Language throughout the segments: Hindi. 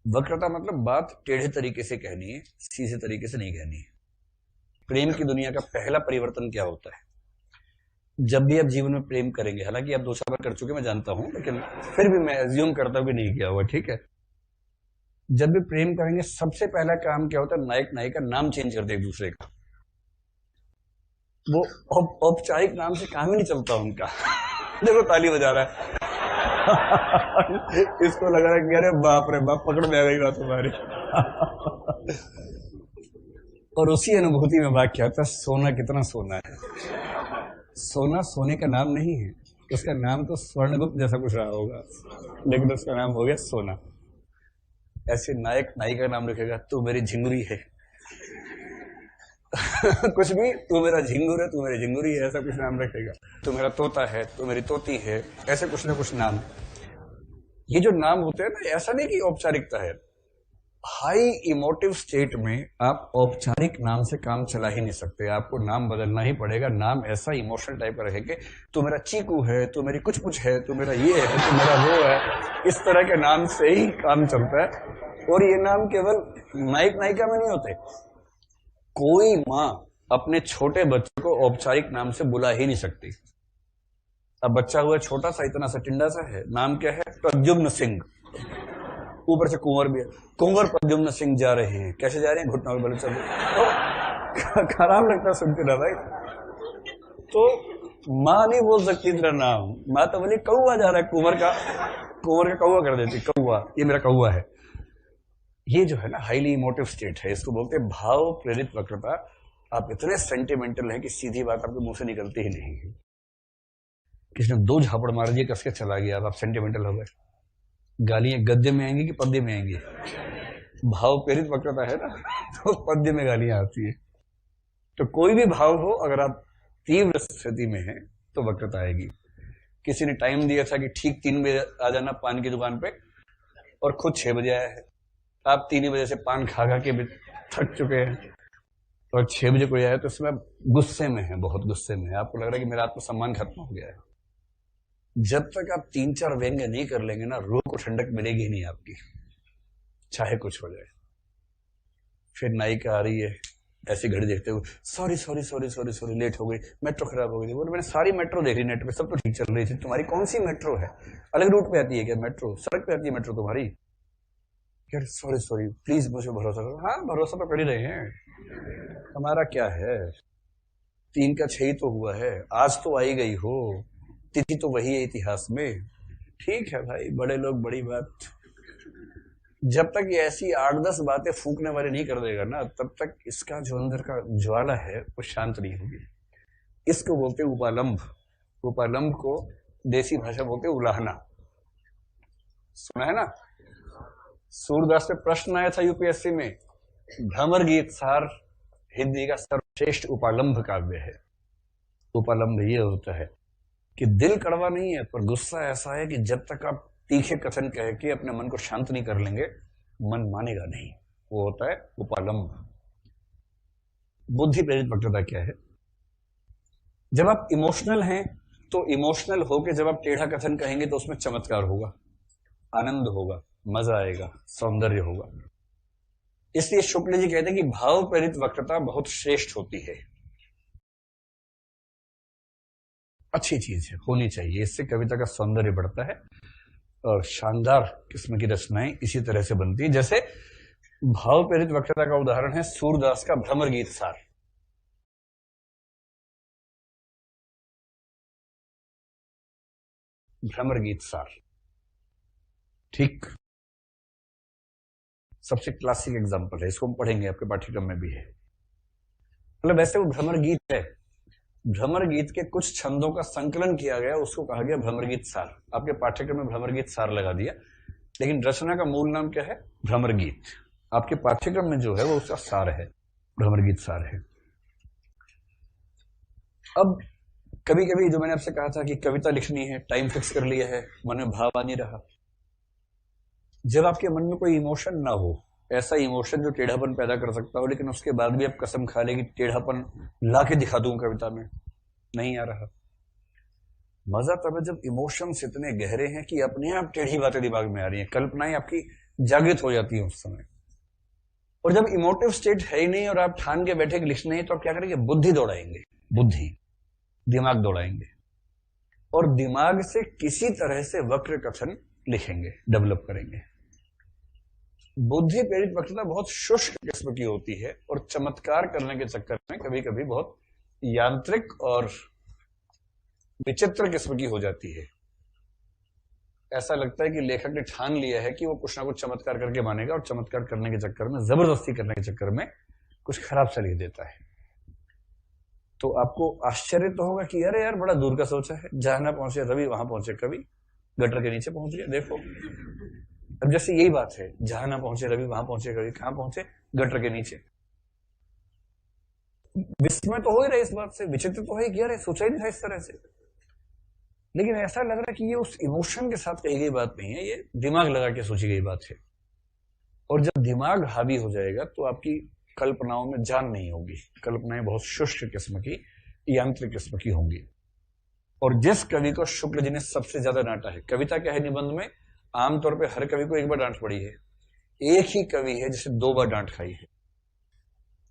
वक्रता मतलब बात टेढ़े तरीके से कहनी है, सीधे तरीके से नहीं कहनी है। प्रेम की दुनिया का पहला परिवर्तन क्या होता है? जब भी आप जीवन में प्रेम करेंगे, हालांकि आप 2-4 बार कर चुके मैं जानता हूं, लेकिन फिर भी मैं एज्यूम करता हूं कि नहीं किया हुआ, ठीक है। जब भी प्रेम करेंगे सबसे पहला काम क्या होता है? नायक नायिका नाम चेंज कर दे एक दूसरे का। वो औपचारिक नाम से काम ही नहीं चलता उनका। देखो ताली बजा रहा है। इसको लग रहा है कि अरे बाप रे बाप, पकड़ में आ गई बात तुम्हारी। और उसी अनुभूति में वाक्य आता है, सोना कितना सोना है। सोना सोने का नाम नहीं है, उसका नाम तो स्वर्णगुप्त जैसा कुछ रहा होगा, लेकिन उसका नाम हो गया सोना। ऐसे नायक नायिका का नाम रखेगा, तू मेरी झिंगुरी है। कुछ भी, तू मेरा झिंगुर है, तू मेरी झिंगुरी है, ऐसा कुछ नाम रखेगा। तू मेरा तोता है, तू मेरी तोती है, ऐसे कुछ ना कुछ नाम। ये जो नाम होते हैं ना, ऐसा नहीं कि औपचारिकता है। हाई इमोटिव स्टेट में आप औपचारिक नाम से काम चला ही नहीं सकते, आपको नाम बदलना ही पड़ेगा। नाम ऐसा इमोशनल टाइप का रखेंगे, तू मेरा चीकू है, तू मेरी कुछ कुछ है, तू मेरा ये है, तू मेरा वो है। इस तरह के नाम से ही काम चलता है। और ये नाम केवल नायक नायिका में नहीं होते। कोई माँ अपने छोटे बच्चे को औपचारिक नाम से बुला ही नहीं सकती। अब बच्चा हुआ छोटा सा, इतना सा टिंडा सा है, नाम क्या है? प्रद्युम्न सिंह। ऊपर से कुंवर भी है, कुंवर प्रद्युम्न सिंह जा रहे हैं। कैसे जा रहे हैं? घुटनों में बल चल। तो खराब लगता सुनते ना भाई। तो माँ नहीं बोल सकती तेरा नाम, माँ तो बोली कौआ जा रहा है, कुंवर का कौआ कर देती, कौआ, ये मेरा कौआ है। ये जो है ना हाईली इमोटिव स्टेट है, इसको बोलते हैं भाव प्रेरित वक्रता। आप इतने सेंटिमेंटल हैं कि सीधी बात आपके मुंह से निकलती ही नहीं है। किसी ने 2 झापड़ मार दिए, कस के चला गया, आप सेंटिमेंटल हो गए। गालियां गद्य में आएंगी कि पद्य में आएंगी? भाव प्रेरित वक्रता है ना, तो पद्य में गालियां आती है। तो कोई भी भाव हो, अगर आप तीव्र स्थिति में हैं तो वक्रता आएगी। किसी ने टाइम दिया था कि ठीक 3 बजे आ जाना पान की दुकान पे, और खुद 6 बजे आया है। आप 3 बजे से पान खा खा के भी थक चुके हैं, और 6 बजे कोई आया तो इसमें गुस्से में है, बहुत गुस्से में है। आपको लग रहा है कि मेरा आत्मसम्मान खत्म हो गया है। जब तक आप 3-4 व्यंग्य नहीं कर लेंगे ना, रूह को ठंडक मिलेगी ही नहीं आपकी, चाहे कुछ हो जाए। फिर नायिका आ रही है, ऐसी घड़ी देखते हुए, sorry sorry sorry sorry sorry, late हो गई, मेट्रो खराब हो गई थी। बोले मैंने सारी मेट्रो देखी नेट पे, सब तो ठीक चल रही थी, तुम्हारी कौन सी मेट्रो है? अलग रूट पे आती है क्या मेट्रो? सड़क पे आती है मेट्रो तुम्हारी? यार सॉरी सॉरी, प्लीज मुझे भरोसा करो। हाँ, भरोसा तो कर ही रहे हैं, हमारा क्या है, 3 का 6 ही तो हुआ है, आज तो आई गई हो, तिथि तो वही है इतिहास में। ठीक है भाई, बड़े लोग बड़ी बात। जब तक ये ऐसी 8-10 बातें फूकने वाले नहीं कर देगा ना, तब तक इसका जो अंदर का ज्वाला है वो शांत नहीं होगी। इसको बोलते उपालंब। उपालंब को देसी भाषा बोलते उलाहना। सुना है ना? सूरदास पे प्रश्न आया था यूपीएससी में, भ्रमर गीत सार हिंदी का सर्वश्रेष्ठ उपालंब काव्य है। उपालंब ये होता है कि दिल कड़वा नहीं है, पर गुस्सा ऐसा है कि जब तक आप तीखे कथन कह के अपने मन को शांत नहीं कर लेंगे, मन मानेगा नहीं। वो होता है उपालंब। बुद्धि प्रेरित वक्रता क्या है? जब आप इमोशनल हैं तो इमोशनल होके जब आप टेढ़ा कथन कहेंगे तो उसमें चमत्कार होगा, आनंद होगा, मजा आएगा, सौंदर्य होगा। इसलिए शुक्ल जी कहते हैं कि भाव प्रेरित वक्रता बहुत श्रेष्ठ होती है, अच्छी चीज है, होनी चाहिए। इससे कविता का सौंदर्य बढ़ता है और शानदार किस्म की रचनाएं इसी तरह से बनती है। जैसे भाव प्रेरित वक्रता का उदाहरण है सूरदास का भ्रमर गीत सार। भ्रमर गीत सार ठीक सबसे क्लासिक एग्जांपल है, इसको हम पढ़ेंगे, आपके पाठ्यक्रम में भी है। मतलब वैसे वो भ्रमर गीत है, भ्रमर गीत के कुछ छंदों का संकलन किया गया, उसको कहा गया भ्रमर गीत सार। आपके पाठ्यक्रम में भ्रमर गीत सार लगा दिया, लेकिन रचना का मूल नाम क्या है? भ्रमर गीत। आपके पाठ्यक्रम में जो है वो उसका सार है, भ्रमर गीत सार है। अब कभी कभी जो मैंने आपसे कहा था कि कविता लिखनी है, टाइम फिक्स कर लिया है, मन में भाव आ नहीं रहा। जब आपके मन में कोई इमोशन ना हो, ऐसा इमोशन जो टेढ़ापन पैदा कर सकता हो, लेकिन उसके बाद भी आप कसम खा ले कि टेढ़ापन ला के दिखा दूं कविता में, नहीं आ रहा। मजा तब है जब इमोशंस इतने गहरे हैं कि अपने आप टेढ़ी बातें दिमाग में आ रही हैं, कल्पनाएं आपकी जागृत हो जाती है उस समय। और जब इमोटिव स्टेट है ही नहीं और आप ठान के बैठे लिखना नहीं, तो आप क्या करेंगे? बुद्धि दौड़ाएंगे, बुद्धि, दिमाग दौड़ाएंगे, और दिमाग से किसी तरह से वक्र कथन लिखेंगे, डेवलप करेंगे। बुद्धि प्रेरित वक्तृता बहुत शुष्क किस्म की होती है और चमत्कार करने के चक्कर में कभी कभी बहुत यांत्रिक और विचित्र किस्म की हो जाती है। ऐसा लगता है कि लेखक ने ठान लिया है कि वो कुछ ना कुछ चमत्कार करके मानेगा, और चमत्कार करने के चक्कर में, जबरदस्ती करने के चक्कर में कुछ खराब सा लिख देता है। तो आपको आश्चर्य तो होगा कि अरे यार बड़ा दूर का सोचा है, जहां ना पहुंचे रवि वहां पहुंचे कवि, गटर के नीचे पहुंच गया। देखो अब जैसे यही बात है, जहां ना पहुंचे रवि वहां पहुंचे कवि, कहां पहुंचे? गटर के नीचे। विस्मय तो हो ही रहा है इस बात से, विचित्र तो है कि यार सोचा ही नहीं था इस तरह से, लेकिन ऐसा लग रहा है कि ये उस इमोशन के साथ कही गई बात नहीं है, ये दिमाग लगा के सोची गई बात है। और जब दिमाग हावी हो जाएगा तो आपकी कल्पनाओं में जान नहीं होगी, कल्पनाएं बहुत शुष्क किस्म की, यांत्रिक किस्म की होंगी। और जिस कवि को शुक्ल जी ने सबसे ज्यादा डांटा है, कविता क्या है निबंध में, आमतौर पर हर कवि को एक बार डांट पड़ी है, एक ही कवि है जिसे 2 बार डांट खाई है।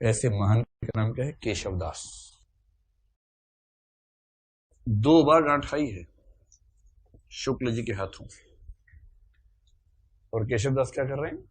ऐसे महान कवि का नाम क्या है? केशवदास। 2 बार डांट खाई है शुक्ल जी के हाथों। और केशवदास क्या कर रहे हैं?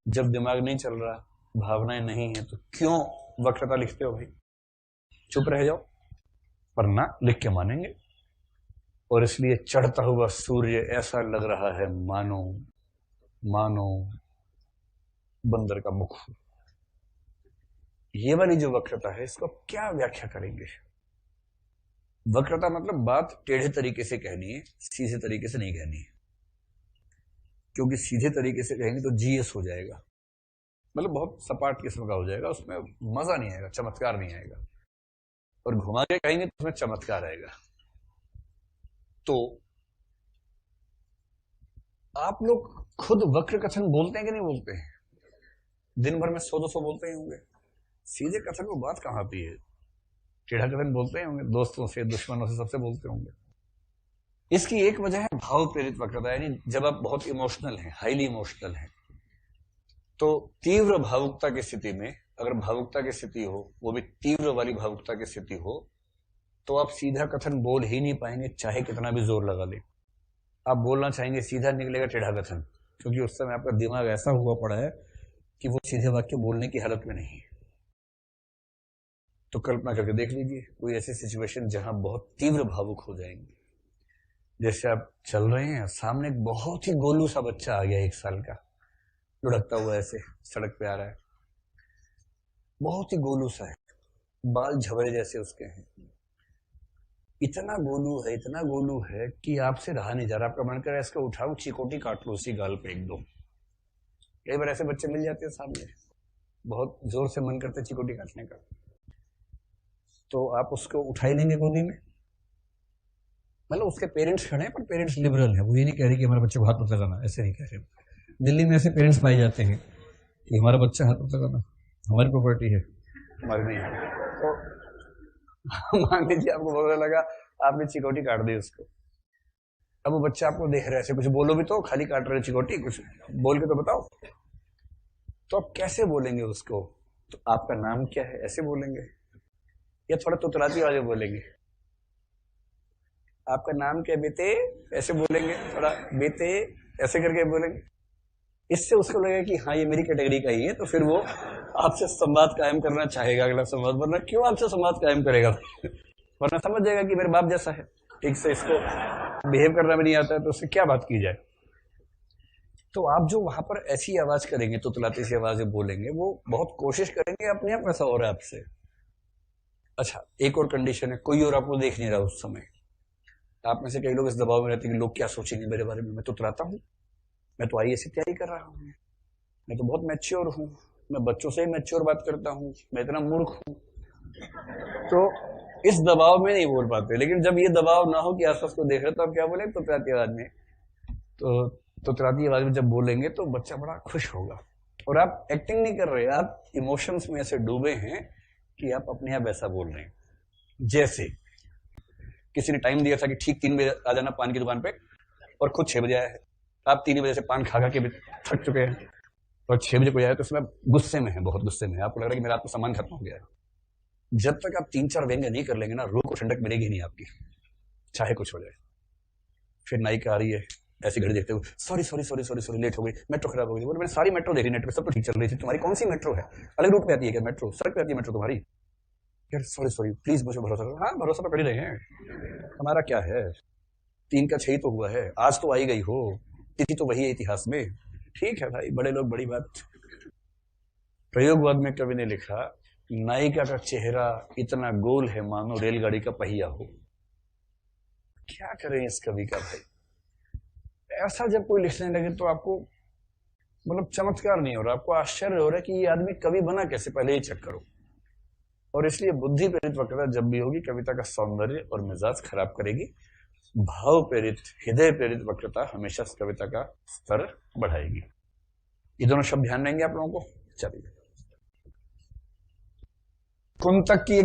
जब दिमाग नहीं चल रहा, भावनाएं नहीं है, तो क्यों वक्रता लिखते हो भाई? चुप रह जाओ, वरना लिख के मानेंगे। और इसलिए चढ़ता हुआ सूर्य ऐसा लग रहा है मानो मानो बंदर का मुख। ये वाली जो वक्रता है, इसको क्या व्याख्या करेंगे? वक्रता मतलब बात टेढ़े तरीके से कहनी है, सीधे तरीके से नहीं कहनी है, क्योंकि सीधे तरीके से कहेंगे तो जीएस हो जाएगा, मतलब बहुत सपाट किस्म का हो जाएगा, उसमें मजा नहीं आएगा, चमत्कार नहीं आएगा। और घुमा के कहेंगे तो उसमें चमत्कार आएगा। तो आप लोग खुद वक्र कथन बोलते हैं कि नहीं बोलते हैं? दिन भर में 100-200 बोलते ही होंगे। सीधे कथन को बात कहां आती है? टेढ़ा कथन बोलते ही होंगे, दोस्तों से, दुश्मनों से, सबसे बोलते होंगे। इसकी एक वजह है भाव प्रेरित वक्रता, यानी जब आप बहुत इमोशनल हैं, हाईली इमोशनल हैं, तो तीव्र भावुकता की स्थिति में, अगर भावुकता की स्थिति हो, वो भी तीव्र वाली भावुकता की स्थिति हो, तो आप सीधा कथन बोल ही नहीं पाएंगे, चाहे कितना भी जोर लगा ले। आप बोलना चाहेंगे, सीधा निकलेगा टेढ़ा कथन, क्योंकि उस समय आपका दिमाग ऐसा हुआ पड़ा है कि वो सीधे वाक्य बोलने की हालत में नहीं है। तो कल्पना करके देख लीजिए कोई ऐसी सिचुएशन जहां बहुत तीव्र भावुक हो जाएंगे। जैसे आप चल रहे हैं, सामने एक बहुत ही गोलू सा बच्चा आ गया, 1 साल का, लुढ़कता हुआ ऐसे सड़क पे आ रहा है, बहुत ही गोलू सा है, बाल झबरे जैसे उसके हैं, इतना गोलू है कि आपसे रहा नहीं जा रहा, आपका मन कर रहा है इसको उठाओ, चिकोटी काट लो उसी गाल पे 1-2। कई बार ऐसे बच्चे मिल जाते हैं सामने, बहुत जोर से मन करता है चिकोटी काटने का, तो आप उसको उठा ही लेंगे गोदी में। मतलब उसके पेरेंट्स खड़े हैं, पर पेरेंट्स लिबरल है, वो ये नहीं कह रहे कि हमारा बच्चे को हाथ मत लगाना, ऐसे नहीं कह रहे। दिल्ली में ऐसे पेरेंट्स पाए जाते हैं कि हमारा बच्चा हाथ मत लगाना, हमारी प्रॉपर्टी है, हमारी नहीं है। तो मान लीजिए आपको बुरा लगा, आपने चिकोटी काट दी उसको, अब वो बच्चा आपको देख रहा है, ऐसे कुछ बोलो भी तो, खाली काट रहे चिकोटी, कुछ बोल के तो बताओ। तो आप कैसे बोलेंगे उसको? तो आपका नाम क्या है, ऐसे बोलेंगे, या थोड़ा तुतलाती आवाज बोलेंगे? आपका नाम क्या बेटे, ऐसे बोलेंगे, थोड़ा बेटे ऐसे करके बोलेंगे। इससे उसको लगेगा कि हाँ ये मेरी कैटेगरी का ही है, तो फिर वो आपसे संवाद कायम करना चाहेगा, अगला संवाद। वरना क्यों आपसे संवाद कायम करेगा? वरना समझ जाएगा कि मेरे बाप जैसा है, ठीक से इसको बिहेव करना भी नहीं आता है, तो उससे क्या बात की जाए। तो आप जो वहां पर ऐसी आवाज करेंगे, तुतलाती सी आवाज बोलेंगे, वो बहुत कोशिश करेंगे अपने आप ऐसा हो रहा है आपसे। अच्छा, एक और कंडीशन है, कोई और आपको देख नहीं रहा उस समय। आप में से कई लोग इस दबाव में रहते हैं कि लोग क्या सोचेंगे मेरे बारे में, मैं तो तुतलाता हूँ, मैं तो आईएएस की तैयारी कर रहा हूँ, मैं तो बहुत मैच्योर हूँ, मैं बच्चों से ही मैच्योर बात करता हूँ, मैं इतना मूर्ख हूँ। तो इस दबाव में नहीं बोल पाते। लेकिन जब ये दबाव ना हो कि आसपास को देख रहे, तो आप क्या बोले तुतलाती आवाज में। तो तुतलाती आवाज में जब बोलेंगे तो बच्चा बड़ा खुश होगा, और आप एक्टिंग नहीं कर रहे, आप इमोशंस में ऐसे डूबे हैं कि आप अपने आप ऐसा बोल रहे हैं। जैसे किसी ने टाइम दिया था कि ठीक 3 बजे आ जाना पान की दुकान पे, और खुद 6 बजे आया है। आप 3 बजे से पान खा खा के भी थक चुके हैं और 6 बजे कोई आए तो उसमें गुस्से में है, बहुत गुस्से में है, आपको लग रहा है कि मेरा आत्मसम्मान खत्म हो गया है। जब तक आप 3-4 व्यंग्य नहीं कर लेंगे ना, रूह को ठंडक मिलेगी नहीं आपकी, चाहे कुछ हो जाए। फिर नायिका आ रही है, ऐसी घड़ी देखते हुए, sorry sorry sorry sorry sorry, late हो गई, मेट्रो खराब हो गई। बोले मैंने सारी मेट्रो देखी नेट पे, सब तो ठीक चल रही थी, तुम्हारी कौन सी मेट्रो है, अलग रूट पे आती है क्या मेट्रो, सड़क पे आती है मेट्रो तुम्हारी? यार सॉरी सॉरी, प्लीज मुझे भरोसा करो। हाँ भरोसा तो कर ही रहे हैं, हमारा क्या है, 3 का 6 तो हुआ है, आज तो आई गई हो, तिथि तो वही है इतिहास में। ठीक है भाई, बड़े लोग बड़ी बात। प्रयोगवाद में कवि ने लिखा, नायिका का चेहरा इतना गोल है मानो रेलगाड़ी का पहिया हो। क्या करें इस कवि का भाई, ऐसा जब कोई लिखने लगे तो आपको मतलब चमत्कार नहीं हो रहा, आपको आश्चर्य हो रहा है कि ये आदमी कवि बना कैसे, पहले ही चेक करो। और इसलिए बुद्धि प्रेरित वक्रता जब भी होगी, कविता का सौंदर्य और मिजाज खराब करेगी। भाव प्रेरित, हृदय प्रेरित वक्रता हमेशा कविता का स्तर बढ़ाएगी। ये दोनों शब्द ध्यान रहेंगे आप लोगों को। चलिए, कुंतक की